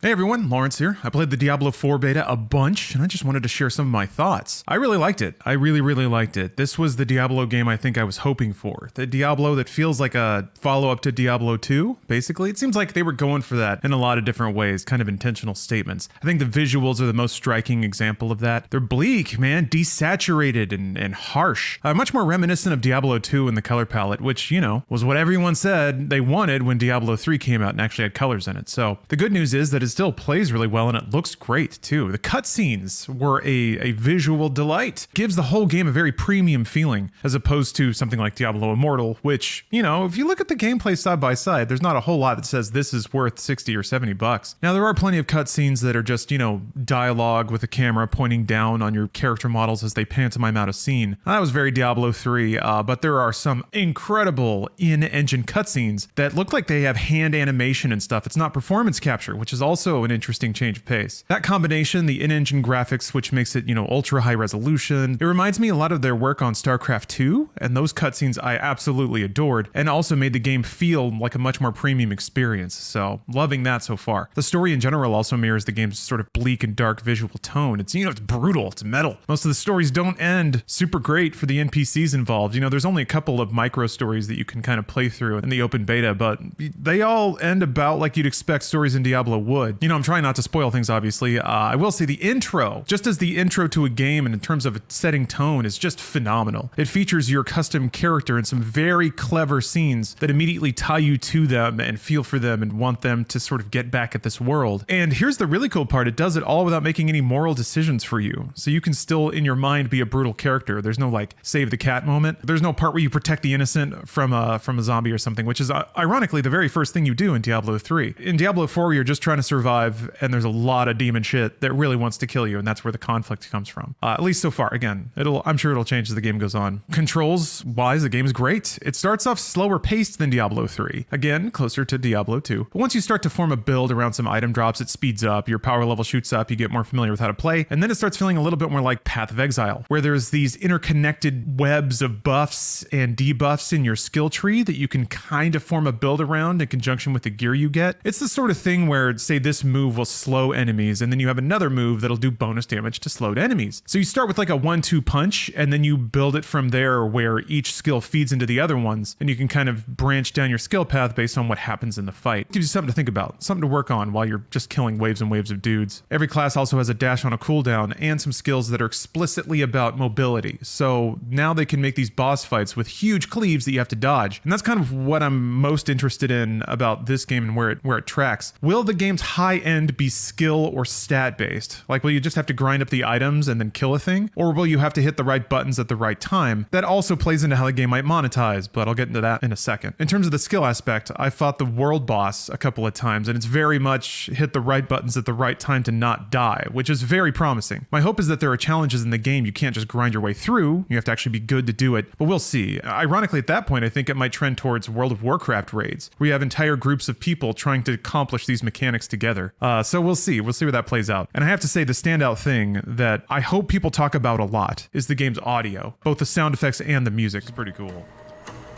Hey everyone, Lawrence here. I played the Diablo 4 beta a bunch, and I just wanted to share some of my thoughts. I really liked it. I really liked it. This was the Diablo game I think I was hoping for. The Diablo that feels like a follow-up to Diablo 2, basically. It seems like they were going for that in a lot of different ways, kind of intentional statements. I think the visuals are the most striking example of that. They're bleak, man, desaturated and harsh. Much more reminiscent of Diablo 2 in the color palette, which, you know, was what everyone said they wanted when Diablo 3 came out and actually had colors in it. So the good news is that it still plays really well and it looks great too. The cutscenes were a visual delight. Gives the whole game a very premium feeling as opposed to something like Diablo Immortal, which, you know, if you look at the gameplay side by side, there's not a whole lot that says this is worth 60 or 70 bucks. Now there are plenty of cutscenes that are just, you know, dialogue with the camera pointing down on your character models as they pantomime out a scene. That was very Diablo 3, but there are some incredible in-engine cutscenes that look like they have hand animation and stuff. It's not performance capture, which is also an interesting change of pace. That combination, the in-engine graphics, which makes it, you know, ultra high resolution, it reminds me a lot of their work on StarCraft 2, and those cutscenes I absolutely adored, and also made the game feel like a much more premium experience, so loving that so far. The story in general also mirrors the game's sort of bleak and dark visual tone. It's, you know, it's brutal, it's metal. Most of the stories don't end super great for the NPCs involved. You know, there's only a couple of micro stories that you can kind of play through in the open beta, but they all end about like you'd expect stories in Diablo would. You know, I'm trying not to spoil things, obviously. I will say the intro, just as the intro to a game and in terms of its setting tone, is just phenomenal. It features your custom character in some very clever scenes that immediately tie you to them and feel for them and want them to sort of get back at this world. And here's the really cool part. It does it all without making any moral decisions for you. So you can still, in your mind, be a brutal character. There's no like save the cat moment. There's no part where you protect the innocent from a zombie or something, which is ironically the very first thing you do in Diablo 3. In Diablo 4, you're just trying to survive, and there's a lot of demon shit that really wants to kill you, and that's where the conflict comes from. At least so far. Again, I'm sure it'll change as the game goes on. Controls wise, the game is great. It starts off slower paced than Diablo 3. Again, closer to Diablo 2. But once you start to form a build around some item drops, it speeds up, your power level shoots up, you get more familiar with how to play, and then it starts feeling a little bit more like Path of Exile, where there's these interconnected webs of buffs and debuffs in your skill tree that you can kind of form a build around in conjunction with the gear you get. It's the sort of thing where, say, this move will slow enemies, and then you have another move that'll do bonus damage to slowed enemies. So you start with like a 1-2 punch, and then you build it from there where each skill feeds into the other ones, and you can kind of branch down your skill path based on what happens in the fight. It gives you something to think about, something to work on while you're just killing waves and waves of dudes. Every class also has a dash on a cooldown and some skills that are explicitly about mobility. So now they can make these boss fights with huge cleaves that you have to dodge. And that's kind of what I'm most interested in about this game and where it tracks. Will the game's high end be skill or stat based? Like, will you just have to grind up the items and then kill a thing? Or will you have to hit the right buttons at the right time? That also plays into how the game might monetize, but I'll get into that in a second. In terms of the skill aspect, I fought the world boss a couple of times, and it's very much hit the right buttons at the right time to not die, which is very promising. My hope is that there are challenges in the game you can't just grind your way through, you have to actually be good to do it, but we'll see. Ironically, at that point, I think it might trend towards World of Warcraft raids, where you have entire groups of people trying to accomplish these mechanics together. So we'll see where that plays out. And I have to say, the standout thing that I hope people talk about a lot is the game's audio, both the sound effects and the music. It's pretty cool.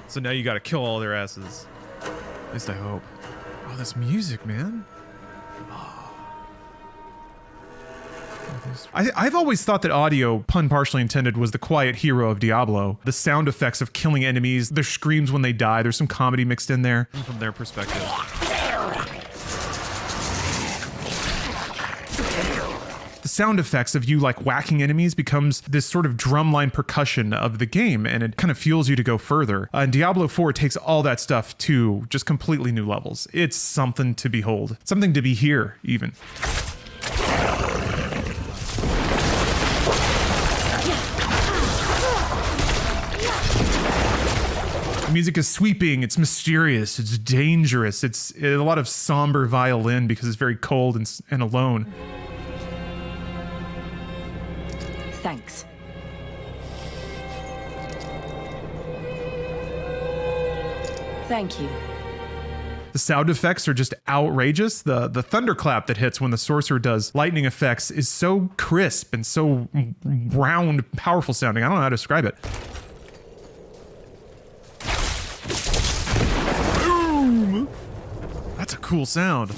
So now you gotta kill all their asses. At least I hope. Oh, this music, man. I've always thought that audio, pun partially intended, was the quiet hero of Diablo. The sound effects of killing enemies, their screams when they die, there's some comedy mixed in there from their perspective. The sound effects of you like whacking enemies becomes this sort of drumline percussion of the game, and it kind of fuels you to go further. And Diablo 4 takes all that stuff to just completely new levels. It's something to behold, something to be here even. The music is sweeping, it's mysterious, it's dangerous, it's a lot of somber violin because it's very cold and alone. Thanks. Thank you. The sound effects are just outrageous. The thunderclap that hits when the sorcerer does lightning effects is so crisp and so round, powerful sounding. I don't know how to describe it. Boom! That's a cool sound.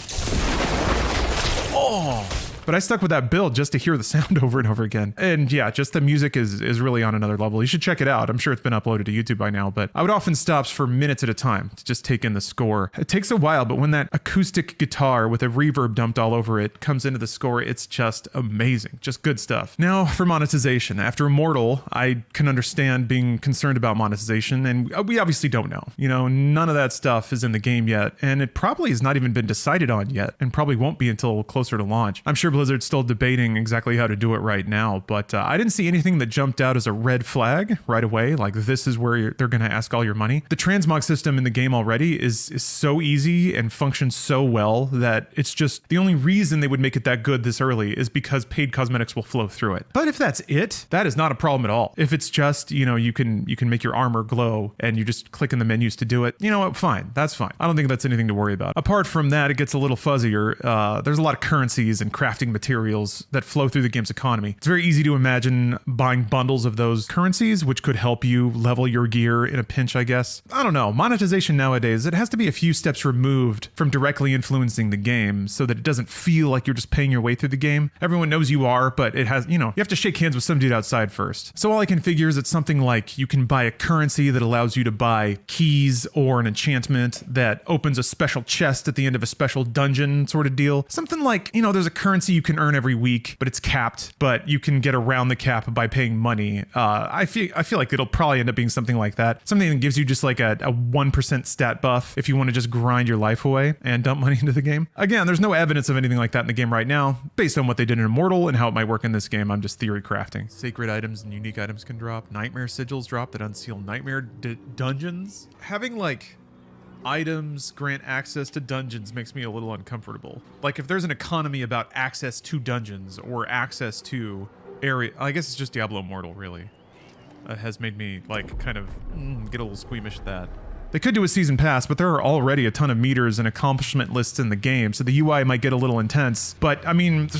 But I stuck with that build just to hear the sound over and over again. And yeah, just the music is really on another level. You should check it out. I'm sure it's been uploaded to YouTube by now, but I would often stop for minutes at a time to just take in the score. It takes a while, but when that acoustic guitar with a reverb dumped all over it comes into the score, it's just amazing. Just good stuff. Now for monetization. After Immortal, I can understand being concerned about monetization, and we obviously don't know. You know, none of that stuff is in the game yet, and it probably has not even been decided on yet, and probably won't be until closer to launch. I'm sure Blizzard's still debating exactly how to do it right now, but I didn't see anything that jumped out as a red flag right away, like this is where they're going to ask all your money. The transmog system in the game already is so easy and functions so well that it's just the only reason they would make it that good this early is because paid cosmetics will flow through it. But if that's it, that is not a problem at all. If it's just, you know, you can make your armor glow and you just click in the menus to do it, you know what, fine, that's fine. I don't think that's anything to worry about. Apart from that, it gets a little fuzzier. There's a lot of currencies and crafting materials that flow through the game's economy. It's very easy to imagine buying bundles of those currencies, which could help you level your gear in a pinch, I guess. I don't know. Monetization nowadays, it has to be a few steps removed from directly influencing the game so that it doesn't feel like you're just paying your way through the game. Everyone knows you are, but it has, you know, you have to shake hands with some dude outside first. So all I can figure is it's something like you can buy a currency that allows you to buy keys or an enchantment that opens a special chest at the end of a special dungeon sort of deal. Something like, you know, there's a currency you can earn every week, but it's capped, but you can get around the cap by paying money. I feel like it'll probably end up being something like that. Something that gives you just like a 1% stat buff if you want to just grind your life away and dump money into the game. Again, there's no evidence of anything like that in the game right now. Based on what they did in Immortal and how it might work in this game, I'm just theory crafting. Sacred items and unique items can drop. Nightmare sigils drop that unseal nightmare dungeons. Having like items grant access to dungeons makes me a little uncomfortable. Like if there's an economy about access to dungeons or access to area, I guess it's just Diablo Immortal really. Has made me like kind of get a little squeamish at that. They could do a season pass, but there are already a ton of meters and accomplishment lists in the game, so the UI might get a little intense. But I mean,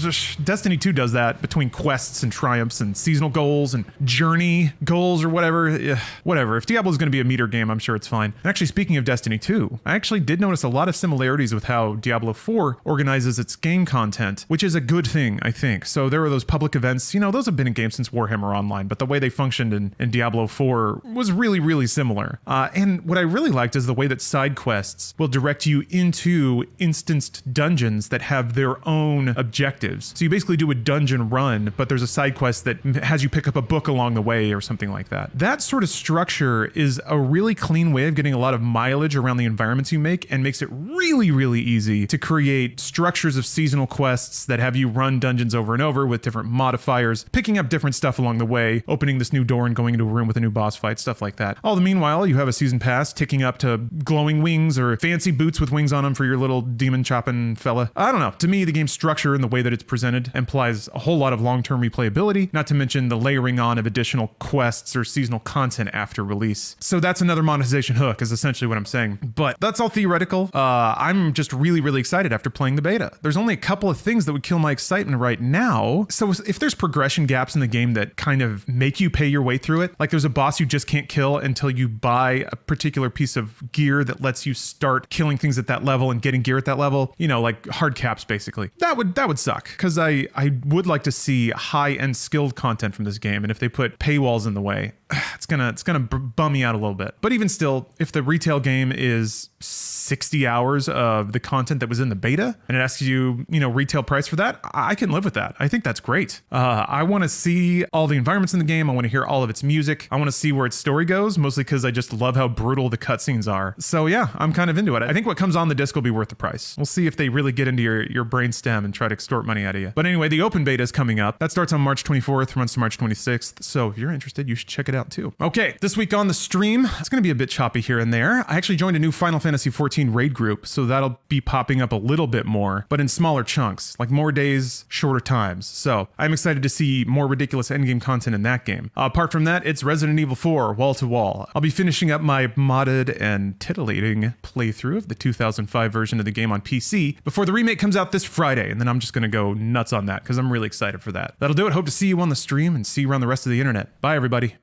Destiny 2 does that between quests and triumphs and seasonal goals and journey goals or whatever. Whatever. If Diablo is going to be a meter game, I'm sure it's fine. And actually, speaking of Destiny 2, I actually did notice a lot of similarities with how Diablo 4 organizes its game content, which is a good thing, I think. So there were those public events, you know, those have been in games since Warhammer Online, but the way they functioned in Diablo 4 was really, really similar. And what I really liked is the way that side quests will direct you into instanced dungeons that have their own objectives. So you basically do a dungeon run, but there's a side quest that has you pick up a book along the way or something like that. That sort of structure is a really clean way of getting a lot of mileage around the environments you make and makes it really, really easy to create structures of seasonal quests that have you run dungeons over and over with different modifiers, picking up different stuff along the way, opening this new door and going into a room with a new boss fight, stuff like that. All the meanwhile, you have a season pass ticking up to glowing wings or fancy boots with wings on them for your little demon chopping fella. I don't know. To me, the game's structure and the way that it's presented implies a whole lot of long-term replayability, not to mention the layering on of additional quests or seasonal content after release. So that's another monetization hook is essentially what I'm saying. But that's all theoretical. I'm just really, really excited after playing the beta. There's only a couple of things that would kill my excitement right now. So if there's progression gaps in the game that kind of make you pay your way through it, like there's a boss you just can't kill until you buy a particular piece of gear that lets you start killing things at that level and getting gear at that level, you know, like hard caps basically. That would suck because I would like to see high-end skilled content from this game, and if they put paywalls in the way, it's gonna bum me out a little bit. But even still, if the retail game is 60 hours of the content that was in the beta and it asks you, you know, retail price for that, I can live with that. I think that's great. I want to see all the environments in the game. I want to hear all of its music. I want to see where its story goes, mostly because I just love how brutal the cutscenes are. So yeah, I'm kind of into it. I think what comes on the disc will be worth the price. We'll see if they really get into your brain stem and try to extort money out of you. But anyway, the open beta is coming up. That starts on March 24th, runs to March 26th. So if you're interested, you should check it out too. Okay, this week on the stream, it's going to be a bit choppy here and there. I actually joined a new Final Fantasy XIV raid group, so that'll be popping up a little bit more, but in smaller chunks, like more days, shorter times. So I'm excited to see more ridiculous endgame content in that game. Apart from that, it's Resident Evil 4, wall to wall. I'll be finishing up my modded and titillating playthrough of the 2005 version of the game on PC before the remake comes out this Friday, and then I'm just going to go nuts on that because I'm really excited for that. That'll do it. Hope to see you on the stream and see you around the rest of the internet. Bye, everybody.